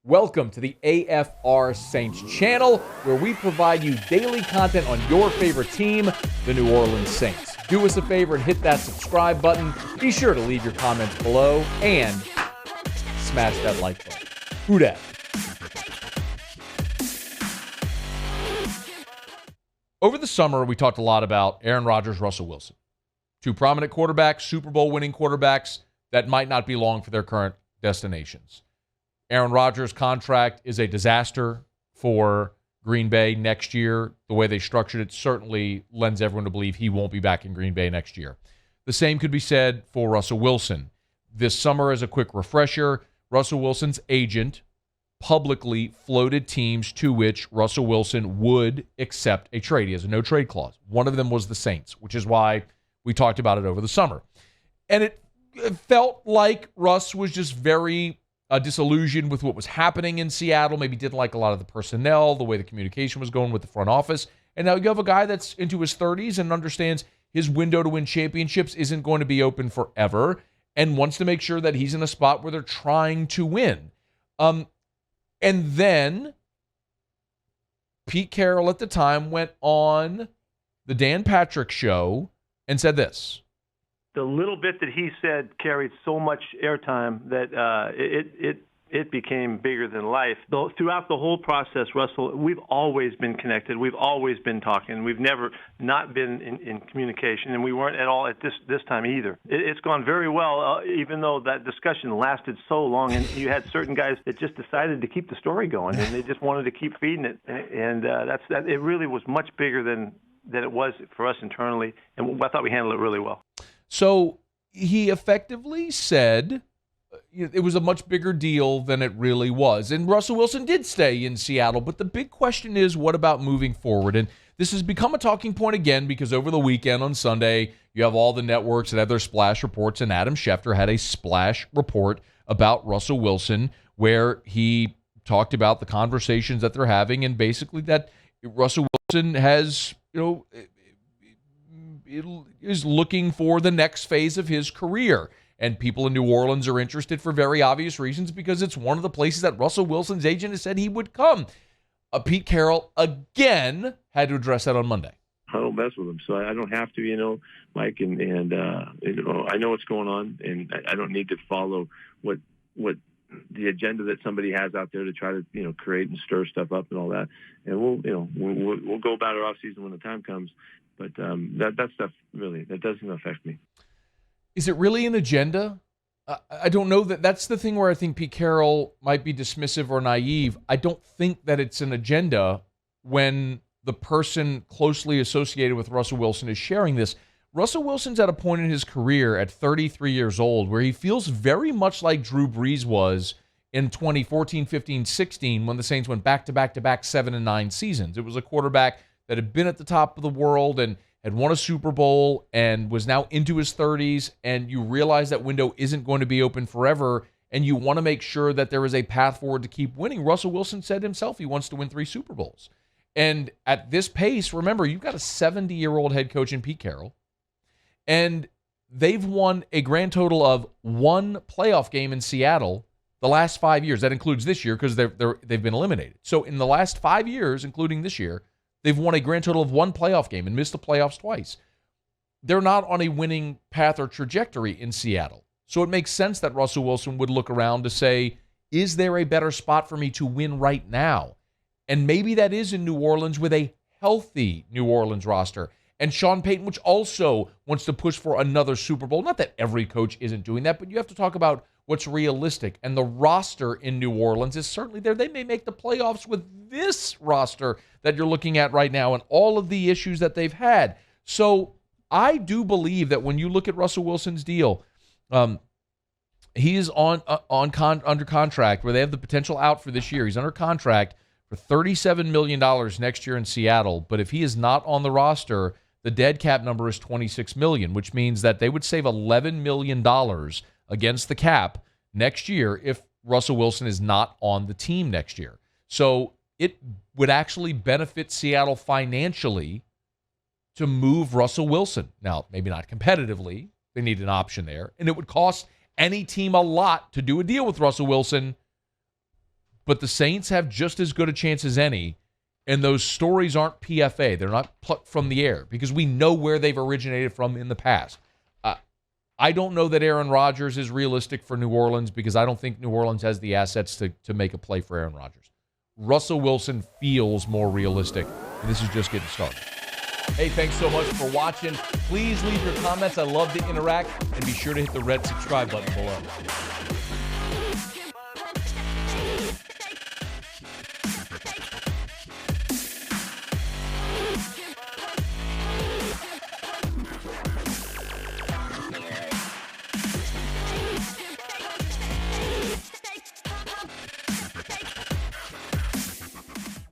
Welcome to the AFR Saints channel, where we provide you daily content on your favorite team, the New Orleans Saints. Do us a favor and hit that subscribe button. Be sure to leave your comments below and smash that like button. Who dat? Over the summer, we talked a lot about Aaron Rodgers, Russell Wilson. Two prominent quarterbacks, Super Bowl winning quarterbacks that might not be long for their current destinations. Aaron Rodgers' contract is a disaster for Green Bay next year. The way they structured it certainly lends everyone to believe he won't be back in Green Bay next year. The same could be said for Russell Wilson. This summer, as a quick refresher, Russell Wilson's agent publicly floated teams to which Russell Wilson would accept a trade. He has a no-trade clause. One of them was the Saints, which is why we talked about it over the summer. And it felt like Russ was just very disillusioned with what was happening in Seattle, maybe didn't like a lot of the personnel, the way the communication was going with the front office. And now you have a guy that's into his 30s and understands his window to win championships isn't going to be open forever and wants to make sure that he's in a spot where they're trying to win. And then Pete Carroll at the time went on the Dan Patrick Show and said this. The little bit that he said carried so much airtime that it became bigger than life. Throughout the whole process, Russell, we've always been connected. We've always been talking. We've never not been in communication, and we weren't at all at this time either. It's gone very well, even though that discussion lasted so long, and you had certain guys that just decided to keep the story going, and they just wanted to keep feeding it. And that. It really was much bigger than it was for us internally, and I thought we handled it really well. So he effectively said it was a much bigger deal than it really was. And Russell Wilson did stay in Seattle. But the big question is, what about moving forward? And this has become a talking point again because over the weekend on Sunday, you have all the networks that have their splash reports. And Adam Schefter had a splash report about Russell Wilson where he talked about the conversations that they're having and basically that Russell Wilson has, is looking for the next phase of his career. And people in New Orleans are interested for very obvious reasons because it's one of the places that Russell Wilson's agent has said he would come. Pete Carroll, again, had to address that on Monday. I don't mess with him, so I don't have to, Mike, and I know what's going on, and I don't need to follow what the agenda that somebody has out there to try to, create and stir stuff up and all that. And we'll go about our off season when the time comes. But that stuff, really, that doesn't affect me. Is it really an agenda? I don't know. That's the thing where I think Pete Carroll might be dismissive or naive. I don't think that it's an agenda when the person closely associated with Russell Wilson is sharing this. Russell Wilson's at a point in his career at 33 years old where he feels very much like Drew Brees was in 2014, 15, 16 when the Saints went back-to-back-to-back 7 and 9 seasons. It was a quarterback that had been at the top of the world and had won a Super Bowl and was now into his 30s, and you realize that window isn't going to be open forever, and you want to make sure that there is a path forward to keep winning. Russell Wilson said himself he wants to win 3 Super Bowls. And at this pace, remember, you've got a 70-year-old head coach in Pete Carroll, and they've won a grand total of 1 playoff game in Seattle the last 5 years. That includes this year because they've been eliminated. So in the last 5 years, including this year, they've won a grand total of 1 playoff game and missed the playoffs twice. They're not on a winning path or trajectory in Seattle. So it makes sense that Russell Wilson would look around to say, is there a better spot for me to win right now? And maybe that is in New Orleans with a healthy New Orleans roster. And Sean Payton, which also wants to push for another Super Bowl. Not that every coach isn't doing that, but you have to talk about what's realistic. And the roster in New Orleans is certainly there. They may make the playoffs with this roster that you're looking at right now and all of the issues that they've had. So I do believe that when you look at Russell Wilson's deal, he is under contract where they have the potential out for this year. He's under contract for $37 million next year in Seattle. But if he is not on the roster, the dead cap number is $26 million, which means that they would save $11 million against the cap next year if Russell Wilson is not on the team next year. So it would actually benefit Seattle financially to move Russell Wilson. Now, maybe not competitively. They need an option there. And it would cost any team a lot to do a deal with Russell Wilson. but the Saints have just as good a chance as any, and those stories aren't PFA. They're not plucked from the air because we know where they've originated from in the past. I don't know that Aaron Rodgers is realistic for New Orleans because I don't think New Orleans has the assets to make a play for Aaron Rodgers. Russell Wilson feels more realistic, and this is just getting started. Hey, thanks so much for watching. Please leave your comments. I love to interact, and be sure to hit the red subscribe button below.